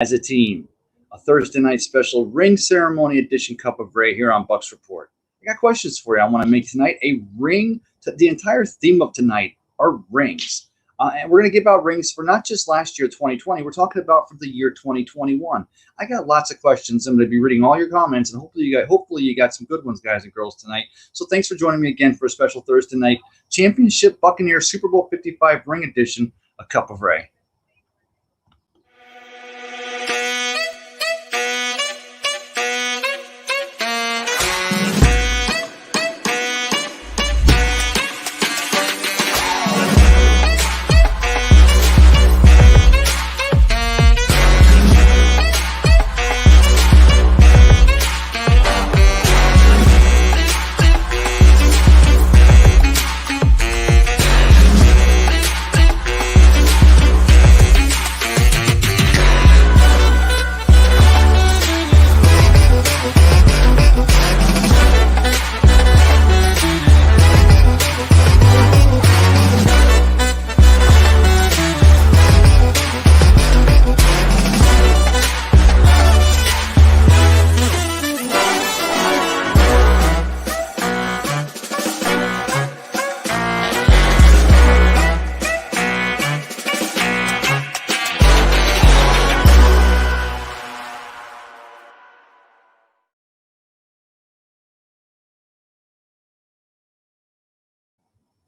as a team. A Thursday night special ring ceremony edition Cup of Ray here on Bucs Report. I got questions for you. I want to make tonight a ring. The entire theme of tonight are rings. And we're going to give out rings for not just last year, 2020. We're talking about for the year 2021. I got lots of questions. I'm going to be reading all your comments, and hopefully you got some good ones, guys and girls, tonight. So thanks for joining me again for a special Thursday night championship Buccaneers Super Bowl 55 ring edition, a Cup of Ray.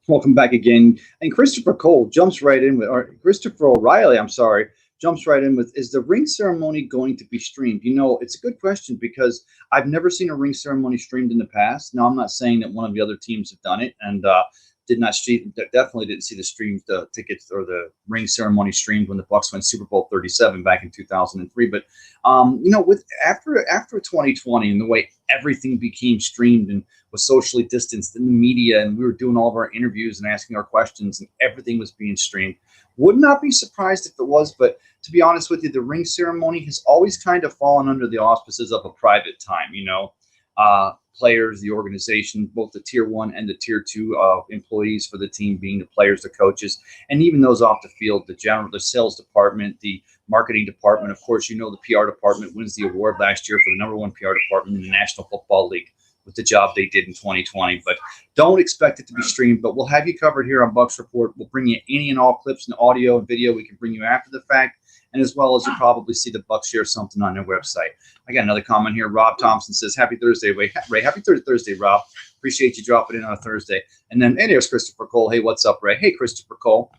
Welcome back again. And Christopher Cole jumps right in with, or Christopher O'Reilly, I'm sorry, jumps right in with, is the ring ceremony going to be streamed? You know, it's a good question because I've never seen a ring ceremony streamed in the past. Now, I'm not saying that one of the other teams have done it and definitely didn't see the streamed tickets or the ring ceremony streamed when the Bucs went Super Bowl 37 back in 2003. But you know, with after 2020 and the way everything became streamed and was socially distanced in the media, and we were doing all of our interviews and asking our questions, and everything was being streamed. Would not be surprised if it was, but to be honest with you, the ring ceremony has always kind of fallen under the auspices of a private time. You know, players, the organization, both the tier 1 and the tier 2 employees for the team being the players, the coaches, and even those off the field, the sales department, the marketing department. Of course, you know, the PR department wins the award last year for the #1 PR department in the National Football League with the job they did in 2020. But don't expect it to be streamed, but we'll have you covered here on Bucs Report. We'll bring you any and all clips and audio and video we can bring you after the fact. And as well as you'll probably see the Bucs share something on their website. I got another comment here. Rob Thompson says, happy Thursday, Ray. Happy Thursday, Rob. Appreciate you dropping in on a Thursday. And then, there's Christopher Cole. Hey, what's up, Ray? Hey, Christopher Cole.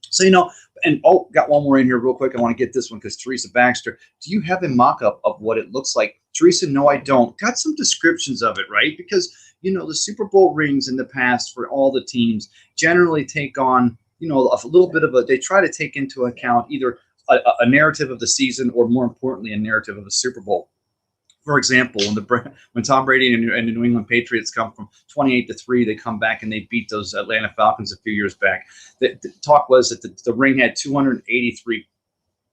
So, you know, and got one more in here real quick. I want to get this one because Teresa Baxter, do you have a mock-up of what it looks like? Teresa, no, I don't. Got some descriptions of it, right? Because, you know, the Super Bowl rings in the past for all the teams generally take on, you know, a little bit of they try to take into account either a narrative of the season or, more importantly, a narrative of the Super Bowl. For example, when Tom Brady and the New England Patriots come from 28-3, they come back and they beat those Atlanta Falcons a few years back. The talk was that the ring had 283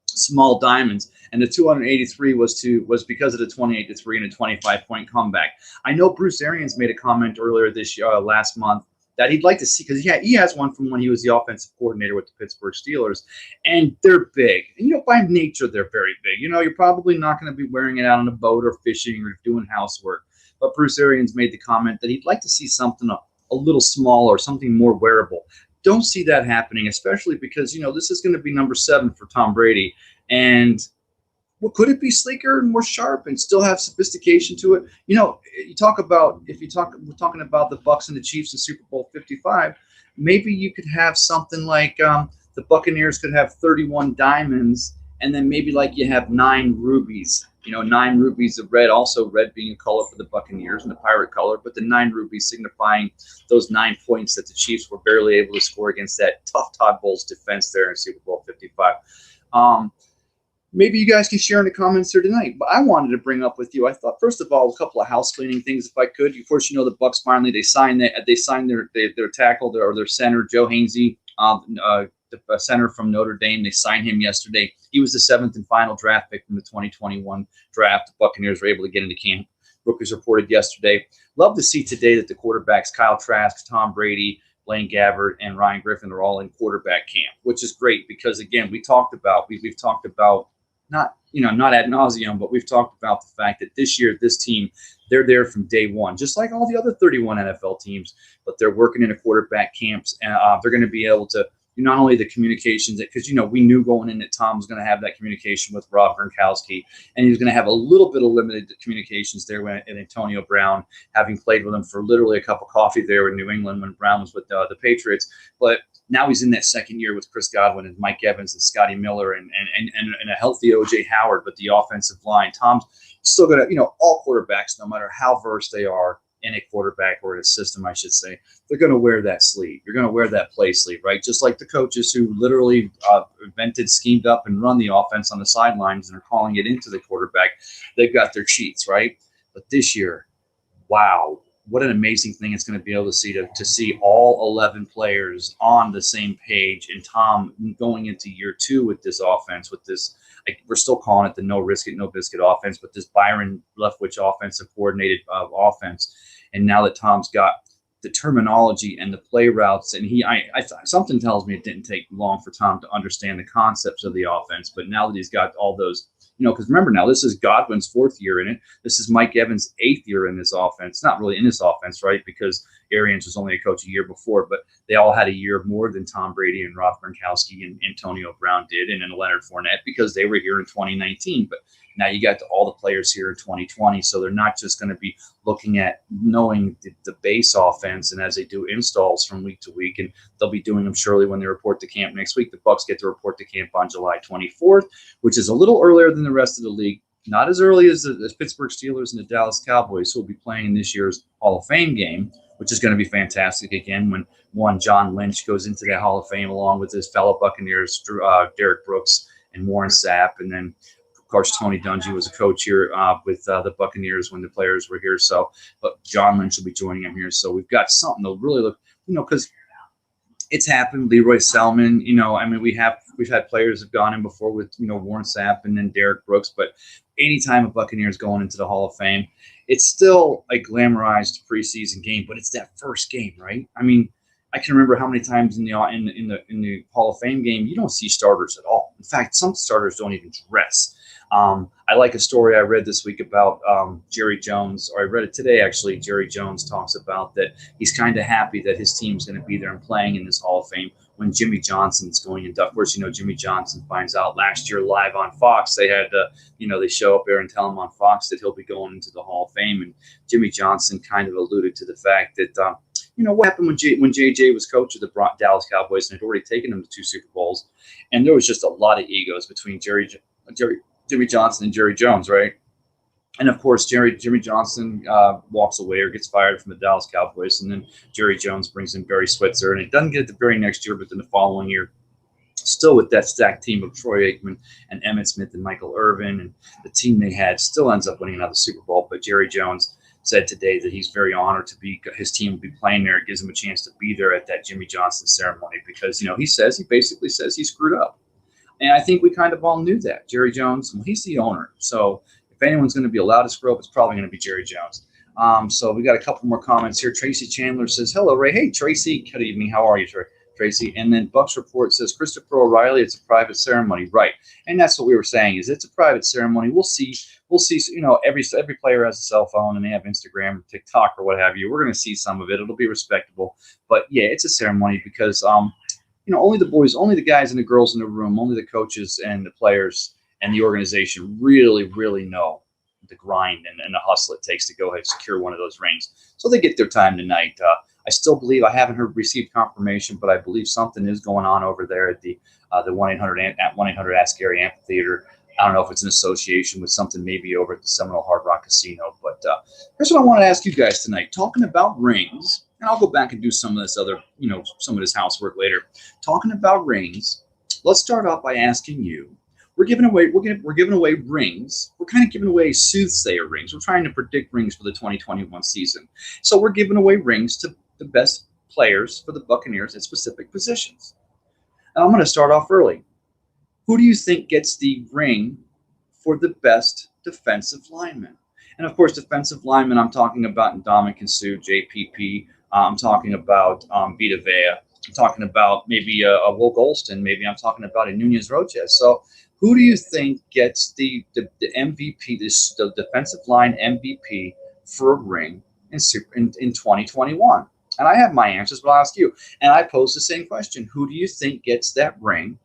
small diamonds, and the 283 was because of the 28-3 and a 25-point comeback. I know Bruce Arians made a comment earlier last month that he'd like to see, because he has one from when he was the offensive coordinator with the Pittsburgh Steelers, and they're big. And, you know, by nature, they're very big. You know, you're probably not going to be wearing it out on a boat or fishing or doing housework. But Bruce Arians made the comment that he'd like to see something a little smaller, something more wearable. Don't see that happening, especially because, you know, this is going to be number 7 for Tom Brady. And well, could it be sleeker and more sharp and still have sophistication to it? You know, we're talking about the Bucs and the Chiefs in Super Bowl 55. Maybe you could have something like the Buccaneers could have 31 diamonds, and then maybe like you have 9 rubies. You know, 9 rubies of red, also red being a color for the Buccaneers and the pirate color, but the 9 rubies signifying those 9 points that the Chiefs were barely able to score against that tough Todd Bowles defense there in Super Bowl 55. Maybe you guys can share in the comments here tonight. But I wanted to bring up with you, I thought, first of all, a couple of house cleaning things, if I could. Of course, you know, the Bucs finally, they signed their tackle, their center, Joe Hainsey, the center from Notre Dame. They signed him yesterday. He was the 7th and final draft pick from the 2021 draft. The Buccaneers were able to get into camp. Rookies reported yesterday. Love to see today that the quarterbacks, Kyle Trask, Tom Brady, Blaine Gabbert, and Ryan Griffin are all in quarterback camp, which is great because, again, we've talked about not ad nauseum, but we've talked about the fact that this year, this team, they're there from day one, just like all the other 31 NFL teams, but they're working in a quarterback camps, and they're going to be able to not only the communications, because we knew going in that Tom was going to have that communication with Rob Gronkowski, and he was going to have a little bit of limited communications there with Antonio Brown, having played with him for literally a cup of coffee there in New England when Brown was with the Patriots. But now he's in that second year with Chris Godwin and Mike Evans and Scotty Miller and a healthy O.J. Howard, but the offensive line. Tom's still going to, all quarterbacks, no matter how versed they are in a quarterback or in a system, I should say, they're going to wear that sleeve. You're going to wear that play sleeve, right? Just like the coaches who literally invented, schemed up, and run the offense on the sidelines and are calling it into the quarterback. They've got their cheats, right? But this year, wow, what an amazing thing it's going to be able to see all 11 players on the same page, and Tom going into year 2 with this offense, with this, we're still calling it the no risk it, no biscuit offense, but this Byron Leftwich offensive coordinated offense. And now that Tom's got the terminology and the play routes, and something tells me it didn't take long for Tom to understand the concepts of the offense. But now that he's got all those, because remember now, this is Godwin's 4th year in it. This is Mike Evans' 8th year in this offense. Not really in this offense, right? Because Arians was only a coach a year before, but they all had a year more than Tom Brady and Rob Gronkowski and Antonio Brown did, and then Leonard Fournette, because they were here in 2019. But now you got all the players here in 2020, so they're not just going to be looking at knowing the base offense, and as they do installs from week to week, and they'll be doing them surely when they report to camp next week. The Bucs get to report to camp on July 24th, which is a little earlier than the rest of the league. Not as early as the Pittsburgh Steelers and the Dallas Cowboys, who will be playing in this year's Hall of Fame game, which is going to be fantastic again when John Lynch goes into that Hall of Fame along with his fellow Buccaneers, Derek Brooks and Warren Sapp. And then, of course, Tony Dungy was a coach here with the Buccaneers when the players were here. So, but John Lynch will be joining him here. So we've got something to really look, because it's happened. Leroy Selman, we've had players have gone in before with, Warren Sapp and then Derek Brooks, but anytime a Buccaneers going into the Hall of Fame, it's still a glamorized preseason game, but it's that first game, right? I mean, I can remember how many times in the Hall of Fame game you don't see starters at all. In fact, some starters don't even dress. I like a story I read this week about Jerry Jones, or I read it today actually. Jerry Jones talks about that he's kind of happy that his team's going to be there and playing in this Hall of Fame when Jimmy Johnson's going in. Of course, Jimmy Johnson finds out last year live on Fox. They had they show up there and tell him on Fox that he'll be going into the Hall of Fame. And Jimmy Johnson kind of alluded to the fact that what happened when JJ was coach of the Dallas Cowboys and had already taken them to 2 Super Bowls, and there was just a lot of egos between Jimmy Johnson and Jerry Jones, right? And of course, Jimmy Johnson walks away or gets fired from the Dallas Cowboys, and then Jerry Jones brings in Barry Switzer, and it doesn't get it the very next year, but then the following year, still with that stacked team of Troy Aikman and Emmitt Smith and Michael Irvin, and the team they had still ends up winning another Super Bowl. But Jerry Jones said today that he's very honored to be his team will be playing there. It gives him a chance to be there at that Jimmy Johnson ceremony because he basically says he screwed up. And I think we kind of all knew that. Jerry Jones, well, he's the owner. So if anyone's going to be allowed to screw up, it's probably going to be Jerry Jones. So we got a couple more comments here. Tracy Chandler says, hello, Ray. Hey, Tracy. Good evening. How are you, Tracy? And then Bucs Report says, Christopher O'Reilly, it's a private ceremony. Right. And that's what we were saying is it's a private ceremony. We'll see. Every player has a cell phone and they have Instagram or TikTok or what have you. We're going to see some of it. It'll be respectable. But, yeah, it's a ceremony because only the boys, only the guys and the girls in the room, only the coaches and the players and the organization really, really know the grind and the hustle it takes to go ahead and secure one of those rings. So they get their time tonight. I still believe, I haven't received confirmation, but I believe something is going on over there at the 1-800 Ask Gary Amphitheater. I don't know if it's an association with something maybe over at the Seminole Hard Rock Casino. But here's what I want to ask you guys tonight. Talking about rings, and I'll go back and do some of this other, some of this housework later. Talking about rings, let's start off by asking you. We're giving away rings. We're kind of giving away soothsayer rings. We're trying to predict rings for the 2021 season. So we're giving away rings to the best players for the Buccaneers at specific positions. Now I'm going to start off early. Who do you think gets the ring for the best defensive lineman? And of course, defensive lineman, I'm talking about Ndamukong Suh, JPP. I'm talking about Vita Vea. I'm talking about maybe a Will Golston. Maybe I'm talking about a Nunez Roches. So Who do you think gets the MVP, the defensive line MVP for a ring in 2021? And I have my answers, but I'll ask you. And I pose the same question. Who do you think gets that ring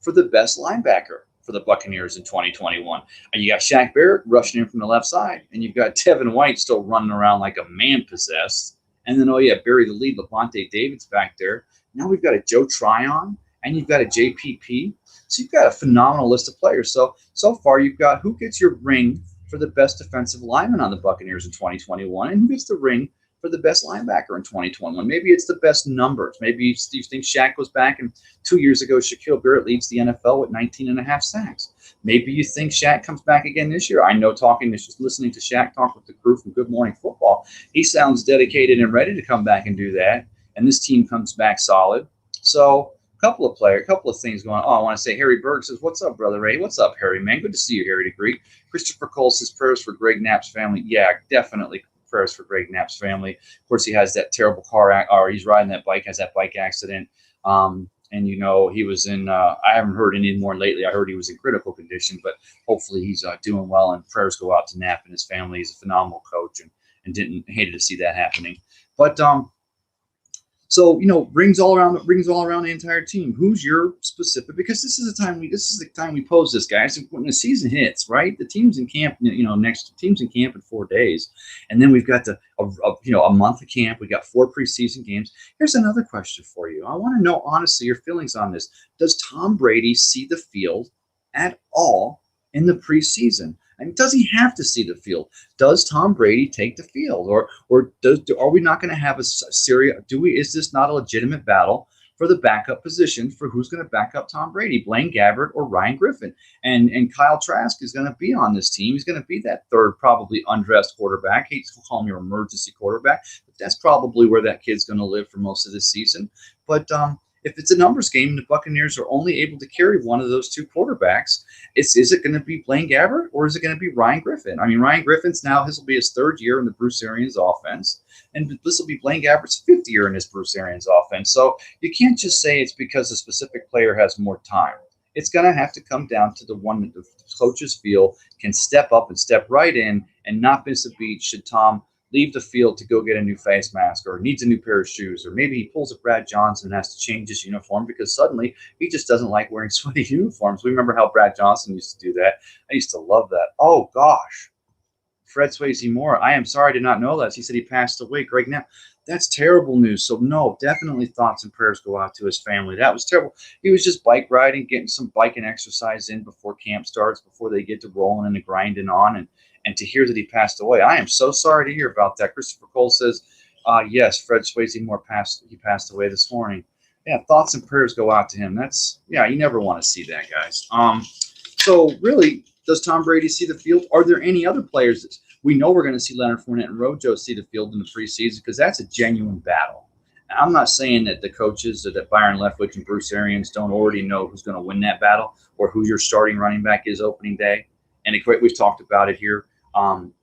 for the best linebacker for the Buccaneers in 2021? And you got Shaq Barrett rushing in from the left side, and you've got Tevin White still running around like a man possessed. And then, oh yeah, bury the lead, Levante David's back there. Now we've got a Joe Tryon, and you've got a JPP. So you've got a phenomenal list of players. So far, you've got who gets your ring for the best defensive lineman on the Buccaneers in 2021, and who gets the ring for the best linebacker in 2021. Maybe it's the best numbers. Maybe you think Shaq goes back, and 2 years ago, Shaquille Barrett leads the NFL with 19 and a half sacks. Maybe you think Shaq comes back again this year. I know listening to Shaq talk with the crew from Good Morning Football, he sounds dedicated and ready to come back and do that. And this team comes back solid. So a couple of things going on. Oh, I want to say Harry Berg says, "What's up, brother Ray? What's up, Harry, man? Good to see you, Harry DeGree." Christopher Cole says, "Prayers for Greg Knapp's family." Yeah, definitely prayers for Greg Knapp's family. Of course, he has that terrible or he's riding that bike, has that bike accident. And, he was in, I haven't heard any more lately. I heard he was in critical condition, but hopefully he's doing well, and prayers go out to Knapp and his family. He's a phenomenal coach, and hated to see that happening. But, so, rings all around the entire team. Who's your specific? Because this is the time we pose this, guys. When the season hits, right? The team's in camp. Team's in camp in 4 days, and then we've got a month of camp. We got 4 preseason games. Here's another question for you. I want to know honestly your feelings on this. Does Tom Brady see the field at all in the preseason? I mean, does he have to see the field? Does Tom Brady take the field, or are we not going to have a serious? Is this not a legitimate battle for the backup position for who's going to back up Tom Brady, Blaine Gabbert or Ryan Griffin? And Kyle Trask is going to be on this team. He's going to be that third, probably undressed quarterback. I hate to call him your emergency quarterback, but that's probably where that kid's going to live for most of this season. But if it's a numbers game and the Buccaneers are only able to carry one of those two quarterbacks, is it going to be Blaine Gabbert or is it going to be Ryan Griffin? I mean, Ryan Griffin's this will be his 3rd year in the Bruce Arians offense, and this will be Blaine Gabbert's 5th year in his Bruce Arians offense. So you can't just say it's because a specific player has more time. It's going to have to come down to the one that the coaches feel can step up and step right in and not miss a beat should Tom leave the field to go get a new face mask or needs a new pair of shoes, or maybe he pulls a Brad Johnson and has to change his uniform because suddenly he just doesn't like wearing sweaty uniforms. We remember how Brad Johnson used to do that. I used to love that. Oh, gosh. Fred Swayze Moore, I am sorry I did not know that. He said he passed away. Greg Knapp. That's terrible news. So, no, definitely thoughts and prayers go out to his family. That was terrible. He was just bike riding, getting some biking exercise in before camp starts, before they get to rolling and to grinding on. And to hear that he passed away, I am so sorry to hear about that. Christopher Cole says, yes, Fred Swayze Moore passed away this morning. Yeah, thoughts and prayers go out to him. You never want to see that, guys. So really, does Tom Brady see the field? Are there any other players that we know we're going to see Leonard Fournette and Rojo see the field in the preseason? Because that's a genuine battle. Now, I'm not saying that the coaches, or that Byron Leftwich and Bruce Arians don't already know who's going to win that battle or who your starting running back is opening day. And we've talked about it here.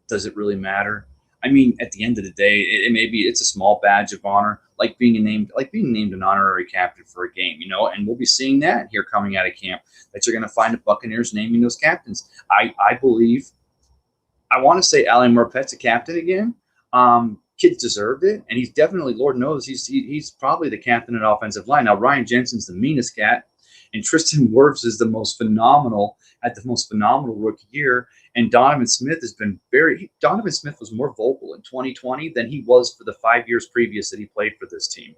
Does it really matter? I mean, at the end of the day, it's a small badge of honor, like being named an honorary captain for a game, and we'll be seeing that here coming out of camp, that you're going to find the Buccaneers naming those captains. I believe, I want to say Alain Marpet's a captain again. Kids deserved it, and he's definitely, Lord knows, he's probably the captain at offensive line. Now, Ryan Jensen's the meanest cat, and Tristan Wirfs is the most phenomenal rookie year. And Donovan Smith Donovan Smith was more vocal in 2020 than he was for the 5 years previous that he played for this team.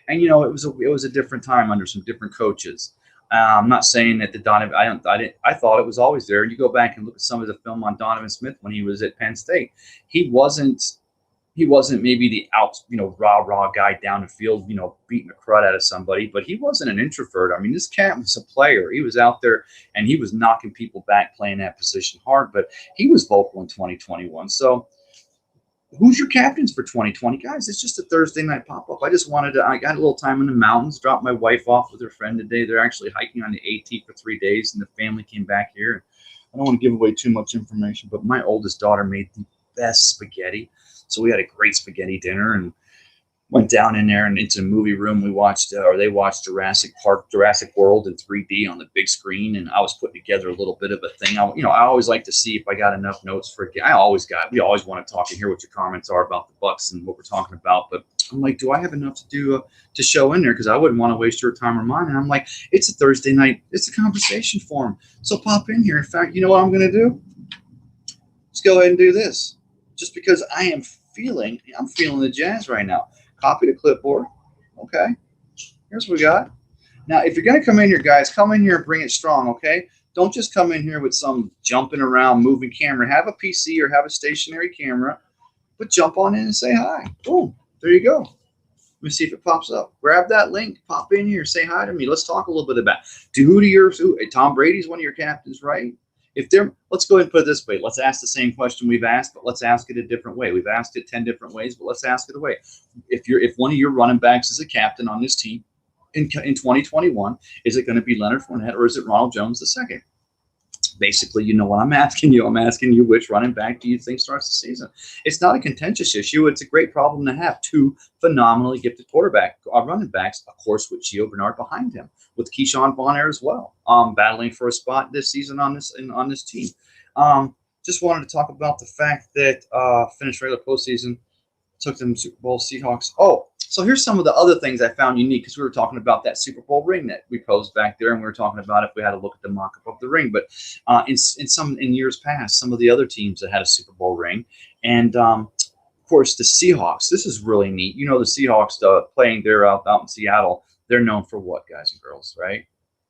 And, it was a different time under some different coaches. I'm not saying that I thought it was always there. You go back and look at some of the film on Donovan Smith when he was at Penn State. He wasn't maybe the rah guy down the field, beating the crud out of somebody, but he wasn't an introvert. I mean, this cat was a player. He was out there and he was knocking people back, playing that position hard, but he was vocal in 2021. So who's your captains for 2020? Guys, it's just a Thursday night pop-up. I got a little time in the mountains, dropped my wife off with her friend today. They're actually hiking on the AT for 3 days, and the family came back here. I don't want to give away too much information, but my oldest daughter made the best spaghetti. So we had a great spaghetti dinner, and Went down in there and into the movie room. We watched, or they watched Jurassic World in 3D on the big screen, and I was putting together a little bit of a thing. I always like to see if I got enough notes for it. We always want to talk and hear what your comments are about the Bucs and what we're talking about. But I'm like, do I have enough to do to show in there? Because I wouldn't want to waste your time or mine. And I'm like, it's a Thursday night. It's a conversation forum. So pop in here. In fact, you know what I'm going to do? Let's go ahead and do this. Just because I'm feeling the Jazz right now. Copy the clipboard. Okay. Here's what we got. Now, if you're going to come in here, guys, come in here and bring it strong, okay? Don't just come in here with some jumping around, moving camera. Have a PC or have a stationary camera, but jump on in and say hi. Boom. There you go. Let me see if it pops up. Grab that link. Pop in here. Say hi to me. Let's talk a little bit about Tom Brady's one of your captains, right? Let's go ahead and put it this way. Let's ask the same question we've asked, but let's ask it a different way. We've asked it 10 different ways, but let's ask it a way. If one of your running backs is a captain on this team in 2021, is it going to be Leonard Fournette or is it Ronald Jones II? Basically, you know what I'm asking you. I'm asking you, which running back do you think starts the season? It's not a contentious issue. It's a great problem to have. Two phenomenally gifted running backs, of course, with Gio Bernard behind him, with Keyshawn Bonner as well, battling for a spot this season on this team. Just wanted to talk about the fact that finished regular postseason, took them Super Bowl Seahawks. Oh, so here's some of the other things I found unique, because we were talking about that Super Bowl ring that we posed back there, and we were talking about if we had to look at the mock-up of the ring. But in years past, some of the other teams that had a Super Bowl ring, and of course the Seahawks. This is really neat. You know, the Seahawks playing there out in Seattle. They're known for what, guys and girls, right?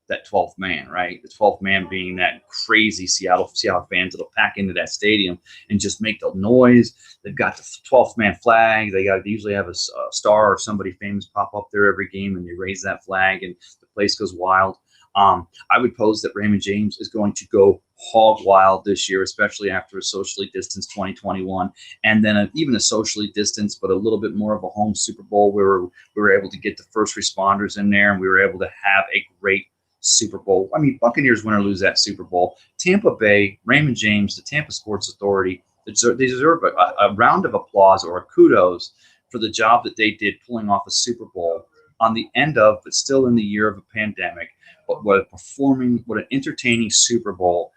That 12th man, right? The 12th man being that crazy Seattle fans that'll pack into that stadium and just make the noise. They've got the 12th man flag. They usually have a star or somebody famous pop up there every game, and they raise that flag, and the place goes wild. I would pose that Raymond James is going to go hog wild this year, especially after a socially distanced 2021, and then even a socially distanced but a little bit more of a home Super Bowl where we were able to get the first responders in there, and we were able to have a great Super Bowl. I mean, Buccaneers win or lose that Super Bowl. Tampa Bay, Raymond James, the Tampa Sports Authority, they deserve a round of applause or a kudos for the job that they did pulling off a Super Bowl on the end of, but still in the year of a pandemic. But what an entertaining Super Bowl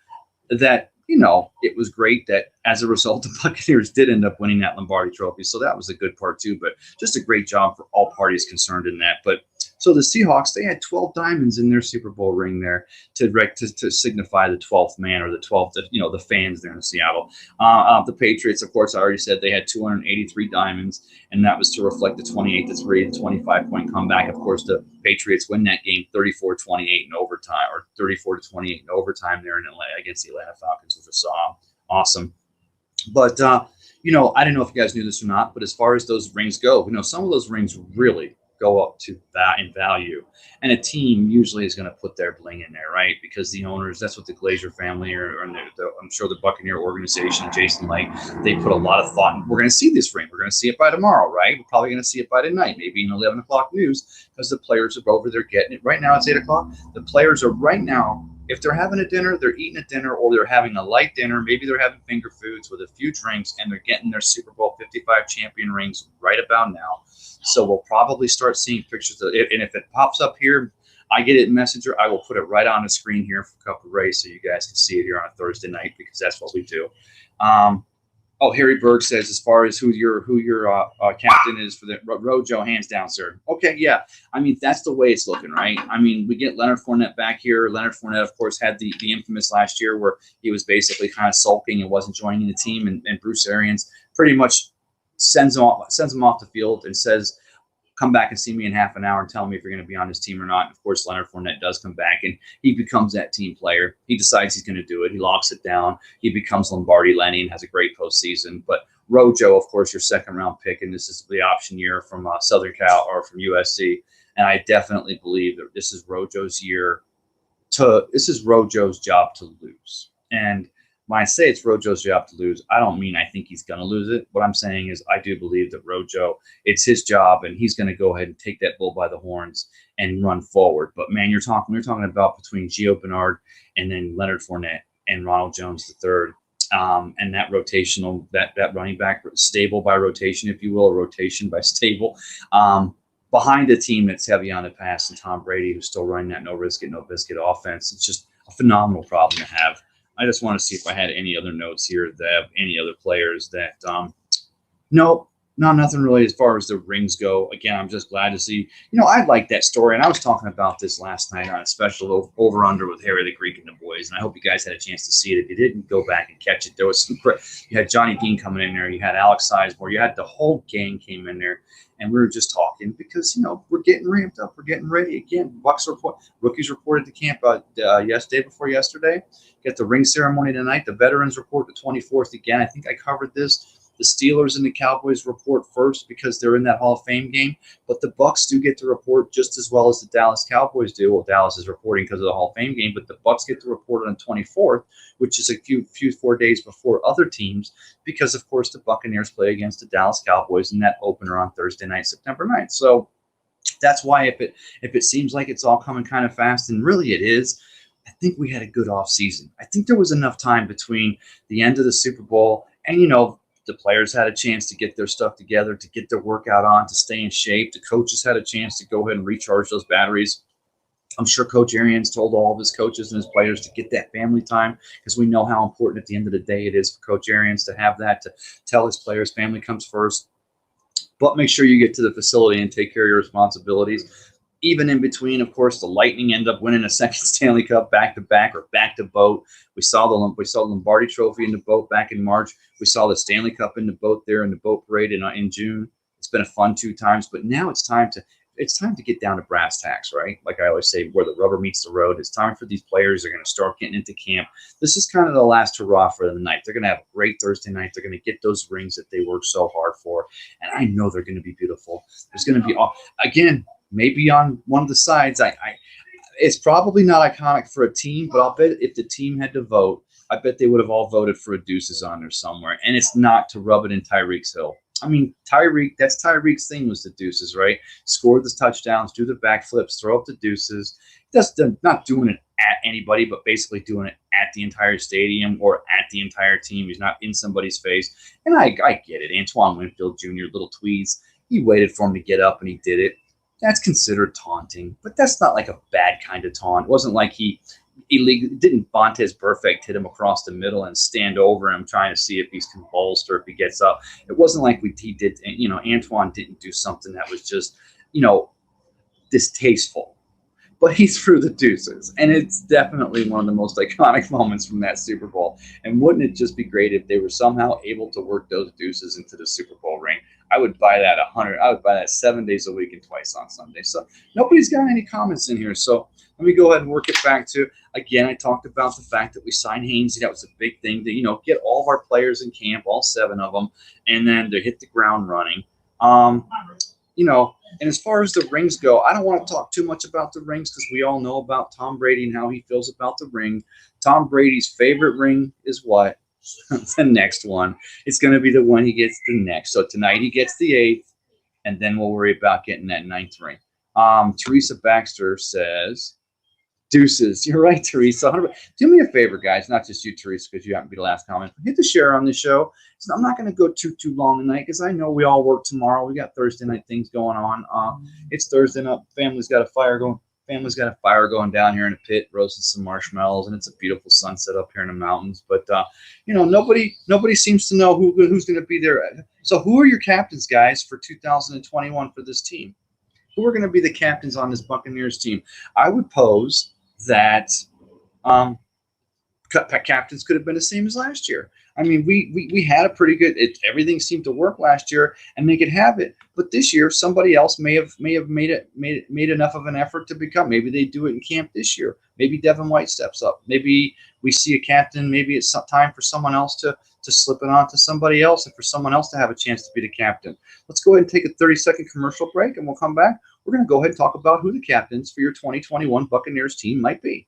that, you know, it was great that as a result, the Buccaneers did end up winning that Lombardi Trophy. So that was a good part too, but just a great job for all parties concerned in that. But so the Seahawks, they had 12 diamonds in their Super Bowl ring there to signify the 12th man, or the 12th, the fans there in Seattle. The Patriots, of course, I already said they had 283 diamonds, and that was to reflect the 28-3, the 25-point comeback. Of course, the Patriots win that game 34-28 in overtime, or 34-28 in overtime there in Atlanta against the Atlanta Falcons, which was awesome. But I don't know if you guys knew this or not, but as far as those rings go, some of those rings really go up to that in value, and a team usually is going to put their bling in there, right? Because the owners, that's what the Glazer family, or I'm sure the Buccaneer organization, Jason Light, they put a lot of thought in. We're going to see this ring. We're going to see it by tomorrow, right? We're probably going to see it by tonight, maybe in 11 o'clock news, because the players are over there getting it. Right now it's 8 o'clock. The players are right now, if they're having a dinner, they're eating a dinner, or they're having a light dinner. Maybe they're having finger foods with a few drinks, and they're getting their Super Bowl 55 champion rings right about now. So we'll probably start seeing pictures of it. And if it pops up here, I get it in Messenger, I will put it right on the screen here for a couple of rays so you guys can see it here on a Thursday night, because that's what we do. Harry Berg says, as far as who your captain is for the Rojo, hands down, sir. Okay, yeah. I mean, that's the way it's looking, right? I mean, we get Leonard Fournette back here. Leonard Fournette, of course, had the infamous last year where he was basically kind of sulking and wasn't joining the team, and Bruce Arians pretty much sends him off the field and says, come back and see me in half an hour and tell me if you're going to be on this team or not. And of course, Leonard Fournette does come back, and he becomes that team player. He decides he's going to do it. He locks it down. He becomes Lombardi Lenny and has a great postseason. But Rojo, of course, your second-round pick, and this is the option year from Southern Cal or from USC. And I definitely believe that this is Rojo's job to lose. And when I say it's Rojo's job to lose, I don't mean I think he's going to lose it. What I'm saying is I do believe that Rojo, it's his job, and he's going to go ahead and take that bull by the horns and run forward. But, man, we're talking about between Gio Bernard and then Leonard Fournette and Ronald Jones III. And that rotational, that running back, stable by rotation, if you will, or rotation by stable, behind a team that's heavy on the pass, and Tom Brady, who's still running that no risk it, no biscuit offense. It's just a phenomenal problem to have. I just want to see if I had any other notes here that have any other players that no, nothing really as far as the rings go. Again, I'm just glad to see. I like that story, and I was talking about this last night on a special over-under with Harry the Greek and the boys, and I hope you guys had a chance to see it. If you didn't, go back and catch it. There was some you had Johnny Dean coming in there, you had Alex Sizemore, you had the whole gang came in there, and we were just talking because we're getting ramped up, we're getting ready again. Bucs rookies reported to camp day before yesterday. Get the ring ceremony tonight. The veterans report the 24th again. I think I covered this. The Steelers and the Cowboys report first because they're in that Hall of Fame game, but the Bucs do get to report just as well as the Dallas Cowboys do. Well, Dallas is reporting because of the Hall of Fame game, but the Bucs get to report on the 24th, which is a few 4 days before other teams, because of course the Buccaneers play against the Dallas Cowboys in that opener on Thursday night, September 9th. So that's why if it seems like it's all coming kind of fast, and really it is, I think we had a good off season. I think there was enough time between the end of the Super Bowl and the players had a chance to get their stuff together, to get their workout on, to stay in shape. The coaches had a chance to go ahead and recharge those batteries. I'm sure Coach Arians told all of his coaches and his players to get that family time, because we know how important at the end of the day it is for Coach Arians to have that, to tell his players family comes first. But make sure you get to the facility and take care of your responsibilities. Even in between, of course, the Lightning end up winning a second Stanley Cup back-to-back or back-to-boat. We saw the Lombardi Trophy in the boat back in March. We saw the Stanley Cup in the boat there in the boat parade in June. It's been a fun 2 times, but now it's time to get down to brass tacks, right? Like I always say, where the rubber meets the road. It's time for these players. They're going to start getting into camp. This is kind of the last hurrah for the night. They're going to have a great Thursday night. They're going to get those rings that they worked so hard for, and I know they're going to be beautiful. There's going to be again. Maybe on one of the sides, it's probably not iconic for a team, but I'll bet if the team had to vote, I bet they would have all voted for a Deuces on there somewhere. And it's not to rub it in Tyreek's hill. I mean, that's Tyreek's thing, was the Deuces, right? Score the touchdowns, do the backflips, throw up the Deuces. That's not doing it at anybody, but basically doing it at the entire stadium or at the entire team. He's not in somebody's face. And I get it. Antoine Winfield Jr., little tweets. He waited for him to get up and he did it. That's considered taunting, but that's not like a bad kind of taunt. It wasn't like he didn't Vontaze Burfict hit him across the middle and stand over him trying to see if he's convulsed or if he gets up. It wasn't like he did. Antoine didn't do something that was just distasteful. But he threw the Deuces, and it's definitely one of the most iconic moments from that Super Bowl. And wouldn't it just be great if they were somehow able to work those Deuces into the Super Bowl ring? I would buy that 100. I would buy that 7 days a week and twice on Sunday. So nobody's got any comments in here. So let me go ahead and work it back to, again, I talked about the fact that we signed Hainsey. That was a big thing to, get all of our players in camp, all 7 of them, and then to hit the ground running. And as far as the rings go, I don't want to talk too much about the rings because we all know about Tom Brady and how he feels about the ring. Tom Brady's favorite ring is what? The next one. It's going to be the one he gets the next. So tonight he gets the 8th, and then we'll worry about getting that 9th ring. Teresa Baxter says, Deuces. You're right, Teresa. 100%. Do me a favor, guys. Not just you, Teresa, because you happen to be the last comment. Hit the share on the show. So I'm not going to go too long tonight because I know we all work tomorrow. We got Thursday night things going on. It's Thursday night. Family's got a fire going down here in the pit, roasting some marshmallows, and it's a beautiful sunset up here in the mountains. But nobody seems to know who's going to be there. So who are your captains, guys, for 2021 for this team? Who are going to be the captains on this Buccaneers team? I would pose that captains could have been the same as last year. I mean, we had a pretty good. Everything seemed to work last year, and they could have it. But this year, somebody else may have made enough of an effort to become. Maybe they do it in camp this year. Maybe Devin White steps up. Maybe we see a captain. Maybe it's time for someone else to slip it on to somebody else, and for someone else to have a chance to be the captain. Let's go ahead and take a 30-second commercial break, and we'll come back. We're going to go ahead and talk about who the captains for your 2021 Buccaneers team might be.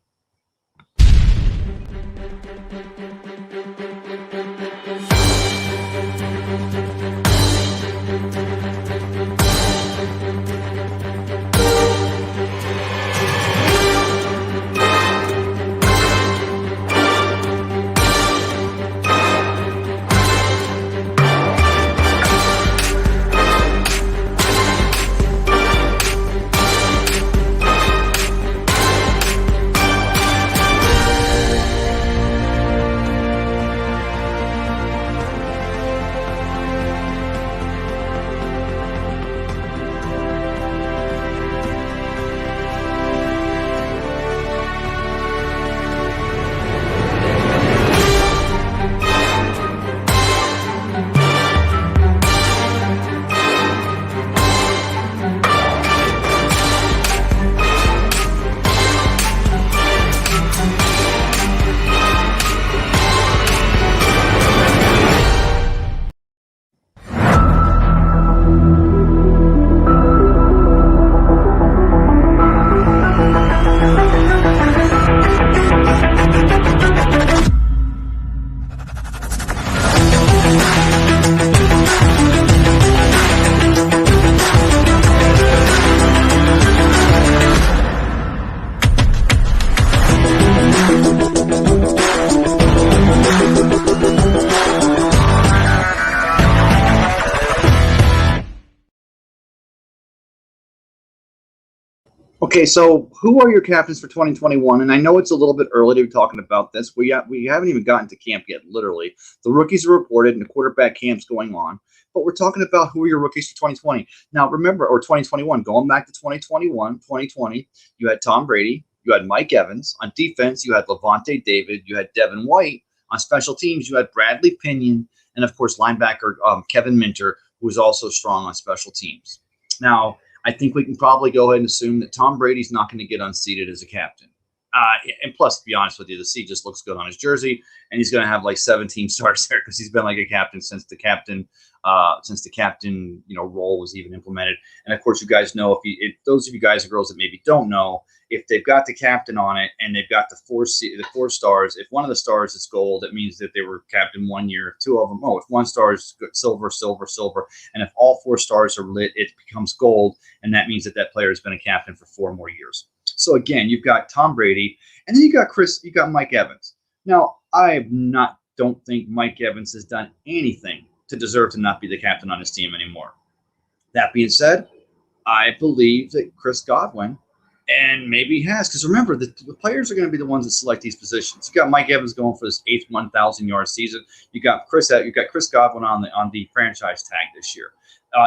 Okay, so who are your captains for 2021? And I know it's a little bit early to be talking about this. We haven't even gotten to camp yet, literally. The rookies are reported and the quarterback camp's going on. But we're talking about who are your rookies for 2020. Now, remember, or 2021, going back to 2021, 2020, you had Tom Brady, you had Mike Evans. On defense, you had Levante David, you had Devin White. On special teams, you had Bradley Pinion, and, of course, linebacker Kevin Minter, who was also strong on special teams. Now, I think we can probably go ahead and assume that Tom Brady's not going to get unseated as a captain. And plus, to be honest with you, the C just looks good on his jersey, and he's going to have like 17 stars there because he's been like a captain since the captain role was even implemented. And of course, you guys know if those of you guys and girls that maybe don't know, if they've got the captain on it and they've got the four stars, if one of the stars is gold, it means that they were captain 1 year. If two of them, if one star is silver, silver, silver, and if all four stars are lit, it becomes gold, and that means that player has been a captain for 4 more years. So again, you've got Tom Brady, and then you got Mike Evans. Now, don't think Mike Evans has done anything to deserve to not be the captain on his team anymore. That being said, I believe that Chris Godwin, and maybe he has, because remember, the players are going to be the ones that select these positions. You got Mike Evans going for his 8th 1,000-yard season. You got Chris Godwin on the franchise tag this year.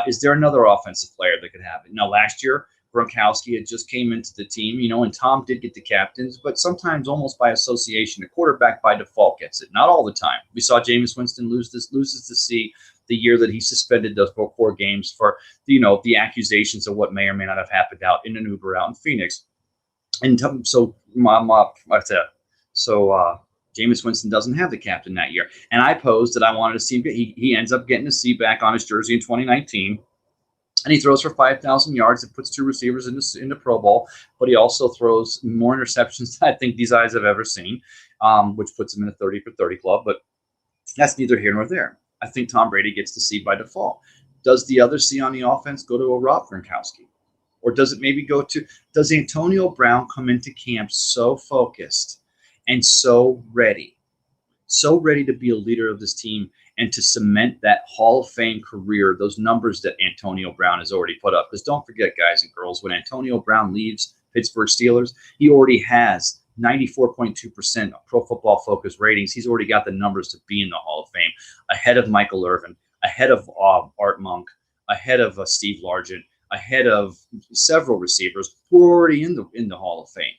Is there another offensive player that could have it? Now, last year, Gronkowski had just came into the team, and Tom did get the captains, but sometimes almost by association, the quarterback by default gets it. Not all the time. We saw Jameis Winston loses the C the year that he suspended those 4 games for the accusations of what may or may not have happened out in an Uber out in Phoenix. And so Jameis Winston doesn't have the captain that year. And I posed that I wanted to see him he ends up getting a C back on his jersey in 2019. And he throws for 5,000 yards and puts 2 receivers in the Pro Bowl. But he also throws more interceptions than I think these eyes have ever seen, which puts him in a 30 for 30 club. But that's neither here nor there. I think Tom Brady gets the C by default. Does the other C on the offense go to a Rob Gronkowski? Or does it maybe does Antonio Brown come into camp so focused and so ready to be a leader of this team and to cement that Hall of Fame career, those numbers that Antonio Brown has already put up? Because don't forget, guys and girls, when Antonio Brown leaves Pittsburgh Steelers, he already has 94.2% Pro Football Focus ratings. He's already got the numbers to be in the Hall of Fame, ahead of Michael Irvin, ahead of Art Monk, ahead of Steve Largent, ahead of several receivers who are already in the Hall of Fame.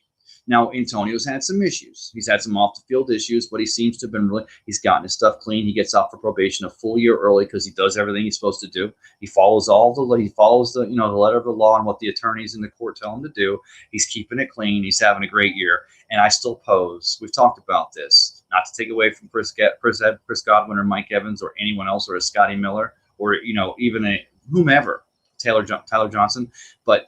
Now, Antonio's had some issues. He's had some off-the-field issues, but he seems to have been he's gotten his stuff clean. He gets off for probation a full year early because he does everything he's supposed to do. He follows the letter of the law and what the attorneys in the court tell him to do. He's keeping it clean. He's having a great year. And I still pose, we've talked about this, not to take away from Chris Godwin or Mike Evans or anyone else or a Scotty Miller or, even whomever, Tyler Johnson, but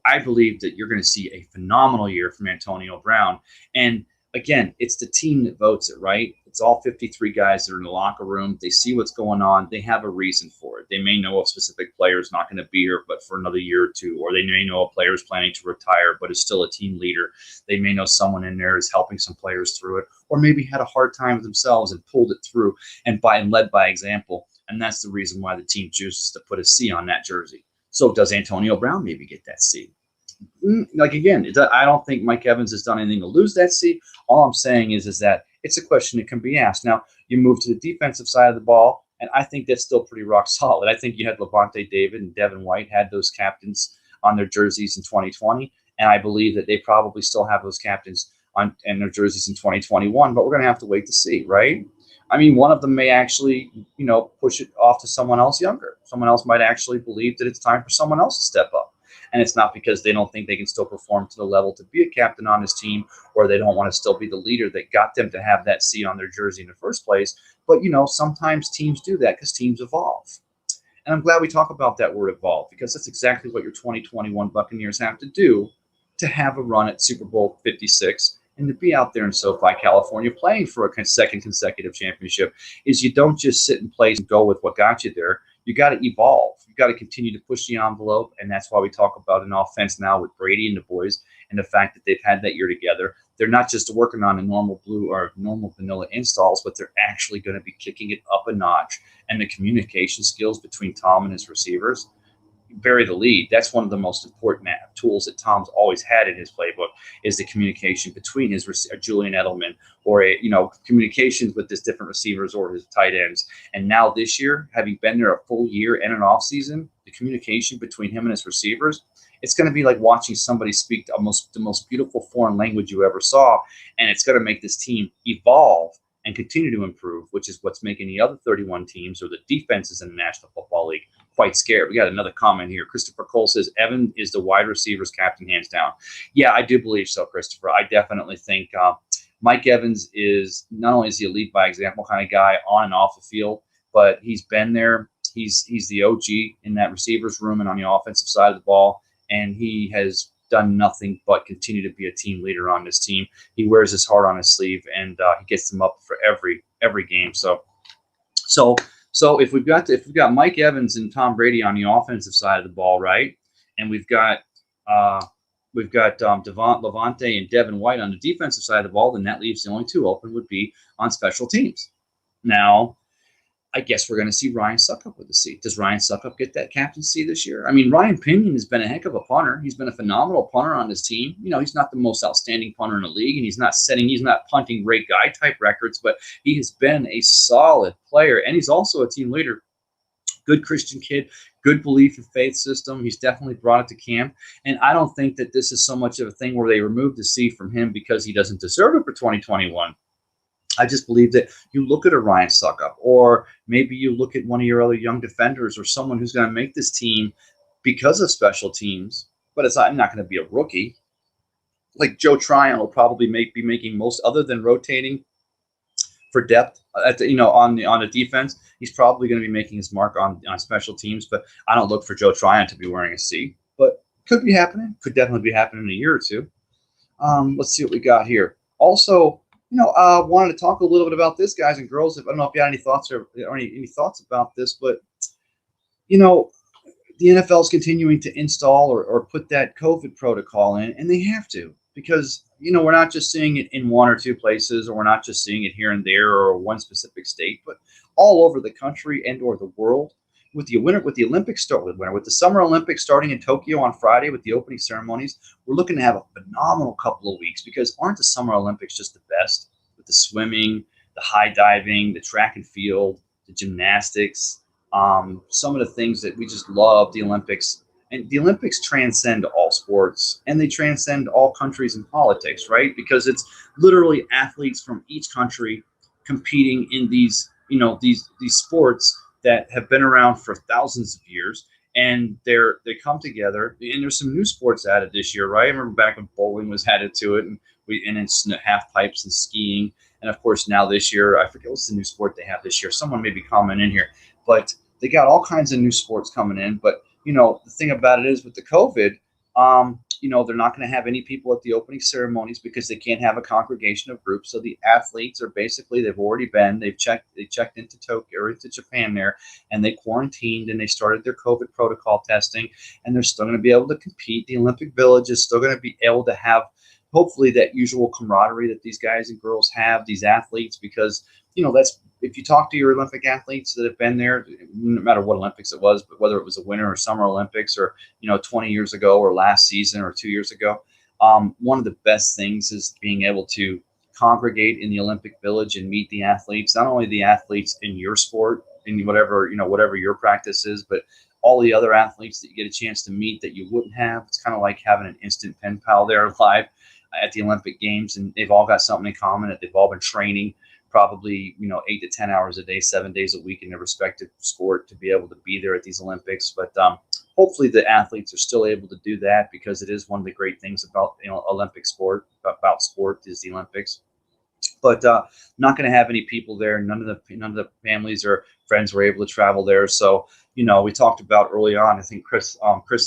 I believe that you're going to see a phenomenal year from Antonio Brown. And again, it's the team that votes it, right? It's all 53 guys that are in the locker room. They see what's going on. They have a reason for it. They may know a specific player is not going to be here, but for another year or two, or they may know a player is planning to retire, but is still a team leader. They may know someone in there is helping some players through it, or maybe had a hard time with themselves and pulled it through and led by example. And that's the reason why the team chooses to put a C on that jersey. So does Antonio Brown maybe get that C? Again, I don't think Mike Evans has done anything to lose that C. All I'm saying is that it's a question that can be asked. Now, you move to the defensive side of the ball, and I think that's still pretty rock solid. I think you had Levante David and Devin White had those captains on their jerseys in 2020, and I believe that they probably still have those captains on their jerseys in 2021, but we're going to have to wait to see, right? I mean, one of them may actually, push it off to someone else younger. Someone else might actually believe that it's time for someone else to step up. And it's not because they don't think they can still perform to the level to be a captain on his team, or they don't want to still be the leader that got them to have that C on their jersey in the first place. But, sometimes teams do that because teams evolve. And I'm glad we talk about that word evolve, because that's exactly what your 2021 Buccaneers have to do to have a run at Super Bowl 56 and to be out there in SoFi, California, playing for a second consecutive championship. Is you don't just sit in place and go with what got you there. You got to evolve. You got to continue to push the envelope, and that's why we talk about an offense now with Brady and the boys, and the fact that they've had that year together. They're not just working on a normal blue or normal vanilla installs, but they're actually going to be kicking it up a notch. And the communication skills between Tom and his receivers, bury the lead. That's one of the most important tools that Tom's always had in his playbook is the communication between his Julian Edelman or communications with his different receivers or his tight ends. And now this year, having been there a full year and an off season, the communication between him and his receivers, it's going to be like watching somebody speak the most beautiful foreign language you ever saw, and it's going to make this team evolve and continue to improve, which is what's making the other 31 teams or the defenses in the National Football League quite scared. We got another comment here. Christopher Cole says, Evan is the wide receivers captain, hands down. Yeah, I do believe so, Christopher. I definitely think Mike Evans is not only is he a lead by example kind of guy on and off the field, but he's been there. He's the OG in that receivers room and on the offensive side of the ball, and he has done nothing but continue to be a team leader on this team. He wears his heart on his sleeve, and he gets them up for every game. So if we've got Mike Evans and Tom Brady on the offensive side of the ball, right, and we've got Levante and Devin White on the defensive side of the ball, then that leaves the only two open would be on special teams. Now, I guess we're going to see Ryan Succop with the seat. Does Ryan Succop get that captaincy this year? I mean, Ryan Pinion has been a heck of a punter. He's been a phenomenal punter on this team. You know, he's not the most outstanding punter in the league, and he's not punting great guy type records, but he has been a solid player, and he's also a team leader. Good Christian kid, good belief in faith system. He's definitely brought it to camp, and I don't think that this is so much of a thing where they removed the seat from him because he doesn't deserve it for 2021. I just believe that you look at a Ryan Succop, or maybe you look at one of your other young defenders or someone who's going to make this team because of special teams, but I'm not going to be a rookie. Like Joe Tryon will probably be making most, other than rotating for depth on the defense. He's probably going to be making his mark on special teams, but I don't look for Joe Tryon to be wearing a C. But could be happening. Could definitely be happening in a year or two. Let's see what we got here. Also, wanted to talk a little bit about this, guys and girls. I don't know if you had any thoughts or any thoughts about this, but the NFL is continuing to install or put that COVID protocol in, and they have to, because we're not just seeing it in one or two places, or we're not just seeing it here and there or one specific state, but all over the country and or the world. With the Olympics with the Summer Olympics starting in Tokyo on Friday with the opening ceremonies, we're looking to have a phenomenal couple of weeks, because aren't the Summer Olympics just the best, with the swimming, the high diving, the track and field, the gymnastics, some of the things that we just love, the Olympics. And the Olympics transcend all sports, and they transcend all countries and politics, right? Because it's literally athletes from each country competing in these sports that have been around for thousands of years, and they come together. And there's some new sports added this year, right? I remember back when bowling was added to it, and it's half pipes and skiing, and of course now this year, I forget what's the new sport they have this year. Someone may be commenting in here, but they got all kinds of new sports coming in. But the thing about it is, with the COVID, they're not going to have any people at the opening ceremonies because they can't have a congregation of groups. So the athletes are basically, they've checked into Tokyo or into Japan there, and they quarantined, and they started their COVID protocol testing, and they're still going to be able to compete. The Olympic Village is still going to be able to have, hopefully, that usual camaraderie that these guys and girls have, these athletes, because that's, if you talk to your Olympic athletes that have been there, no matter what Olympics it was, but whether it was a Winter or Summer Olympics, or 20 years ago or last season or 2 years ago, one of the best things is being able to congregate in the Olympic Village and meet the athletes, not only the athletes in your sport, in whatever your practice is, but all the other athletes that you get a chance to meet that you wouldn't have. It's kind of like having an instant pen pal there live at the Olympic Games, and they've all got something in common, that they've all been training probably 8 to 10 hours a day, 7 days a week in their respective sport to be able to be there at these Olympics. But hopefully the athletes are still able to do that, because it is one of the great things about Olympic sport, about sport, is the Olympics. But not going to have any people there. None of the families or friends were able to travel there. So we talked about early on, I think Chris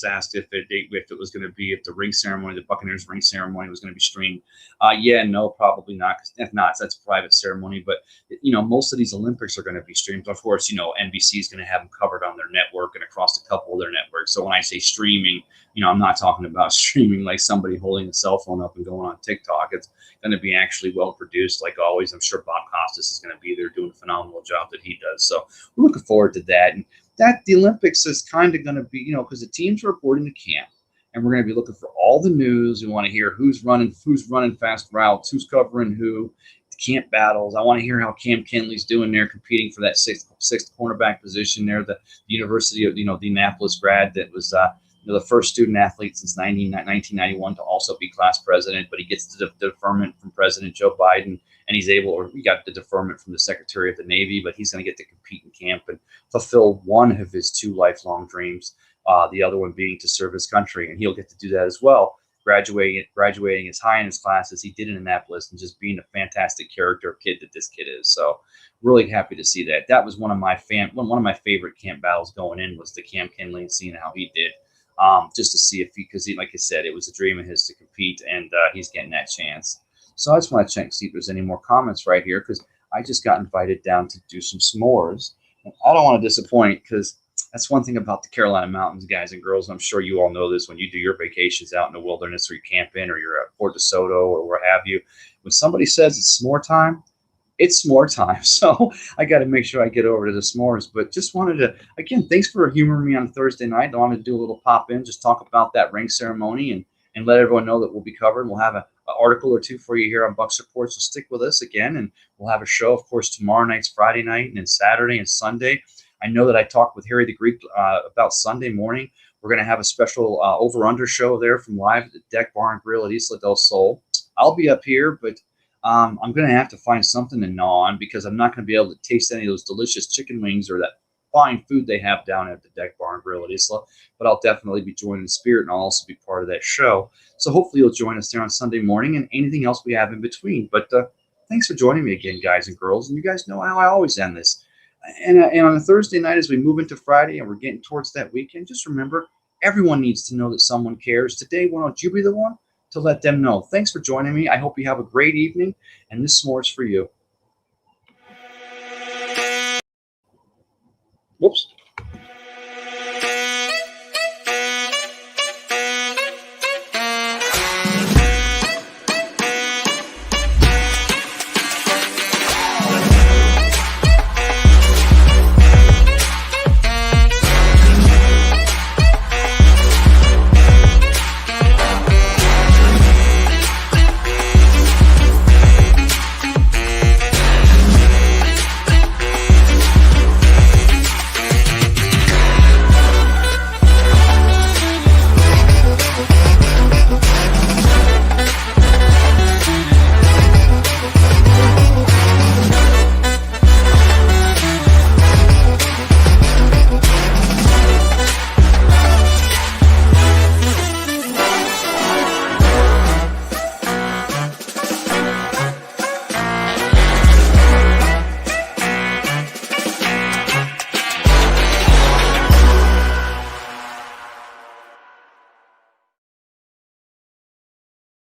asked if it was going to be, if the ring ceremony, the Buccaneers ring ceremony, was going to be streamed. No, probably not. If not, that's a private ceremony. But most of these Olympics are going to be streamed. Of course, NBC is going to have them covered on their network and across a couple of their networks. So when I say streaming, I'm not talking about streaming like somebody holding a cell phone up and going on TikTok. It's going to be actually well produced, like always. I'm sure Bob Costas is going to be there doing a phenomenal job that he does. So we're looking forward to that. And that the Olympics is kind of going to be, because the teams are reporting to camp, and we're going to be looking for all the news. We want to hear who's running fast routes, who's covering who, the camp battles. I want to hear how Cam Kenley's doing there, competing for that sixth cornerback position there. The University of the Annapolis grad that was the first student athlete since 1991 to also be class president, but he gets the deferment from President Joe Biden, and we got the deferment from the Secretary of the Navy, but he's going to get to compete in camp and fulfill one of his two lifelong dreams, the other one being to serve his country, and he'll get to do that as well, graduating as high in his class as he did in Annapolis, and just being a fantastic character kid that this kid is. So really happy to see that. That was one of my favorite camp battles going in, was the Cam Kenley, and seeing how he did. Just to see because like I said, it was a dream of his to compete, and he's getting that chance. So I just want to check see if there's any more comments right here, because I just got invited down to do some s'mores. And I don't want to disappoint, because that's one thing about the Carolina Mountains, guys and girls. I'm sure you all know this when you do your vacations out in the wilderness, or you camp in, or you're at Fort DeSoto, or where have you. When somebody says it's s'more time, it's s'more time. So I got to make sure I get over to the s'mores. But just wanted to, again, thanks for humoring me on Thursday night. I wanted to do a little pop in, just talk about that ring ceremony, and let everyone know that we'll be covered. We'll have an article or two for you here on Bucs Report. So stick with us again, and we'll have a show, of course, tomorrow night's Friday night, and then Saturday and Sunday. I know that I talked with Harry the Greek about Sunday morning. We're going to have a special over-under show there from live at the Deck Bar and Grill at Isla del Sol. I'll be up here, but I'm going to have to find something to gnaw on, because I'm not going to be able to taste any of those delicious chicken wings or that fine food they have down at the Deck Bar and Grill at Isla. But I'll definitely be joining the spirit, and I'll also be part of that show. So hopefully you'll join us there on Sunday morning, and anything else we have in between. But thanks for joining me again, guys and girls. And you guys know how I always end this. And on a Thursday night, as we move into Friday and we're getting towards that weekend, just remember, everyone needs to know that someone cares. Today, why don't you be the one to let them know? Thanks for joining me. I hope you have a great evening, and this s'more's for you. Whoops.